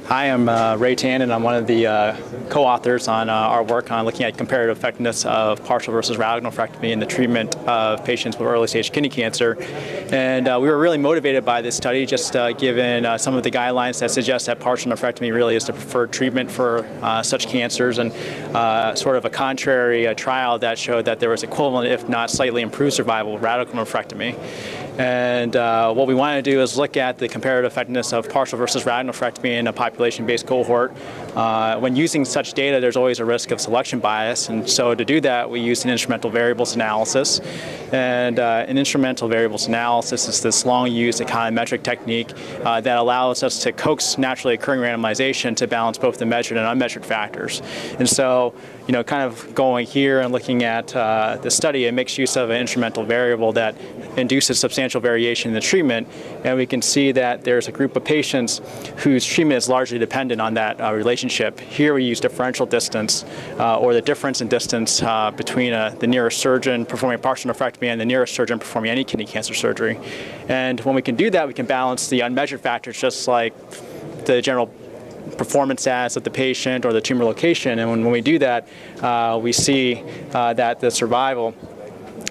Hi, I'm Ray Tan, and I'm one of the co-authors on our work on looking at comparative effectiveness of partial versus radical nephrectomy in the treatment of patients with early-stage kidney cancer. And we were really motivated by this study, just given some of the guidelines that suggest that partial nephrectomy really is the preferred treatment for such cancers, and sort of a contrary trial that showed that there was equivalent, if not slightly improved survival with radical nephrectomy. And what we want to do is look at the comparative effectiveness of partial versus radical nephrectomy in a population-based cohort. When using such data, there's always a risk of selection bias, and so to do that, we use an instrumental variables analysis. And an instrumental variables analysis is this long-used econometric technique that allows us to coax naturally occurring randomization to balance both the measured and unmeasured factors. And so, kind of going here and looking at the study, it makes use of an instrumental variable that induces substantial variation in the treatment, and we can see that there's a group of patients whose treatment is largely dependent on that relationship. Here we use differential distance, or the difference in distance between the nearest surgeon performing partial nephrectomy and the nearest surgeon performing any kidney cancer surgery. And when we can do that, we can balance the unmeasured factors just like the general performance status of the patient or the tumor location. And when we do that, we see that the survival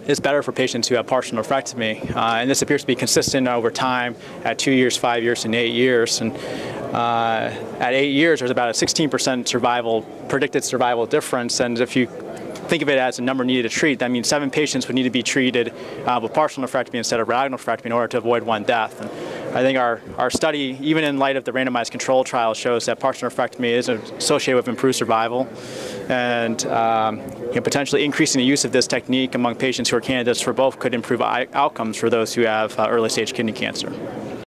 is better for patients who have partial nephrectomy. And this appears to be consistent over time at 2 years, 5 years, and 8 years. And at 8 years, there's about a 16% predicted survival difference. And if you think of it as a number needed to treat, that means 7 patients would need to be treated with partial nephrectomy instead of radical nephrectomy in order to avoid 1 death. And I think our study, even in light of the randomized control trial, shows that partial nephrectomy is associated with improved survival, and potentially increasing the use of this technique among patients who are candidates for both could improve outcomes for those who have early-stage kidney cancer.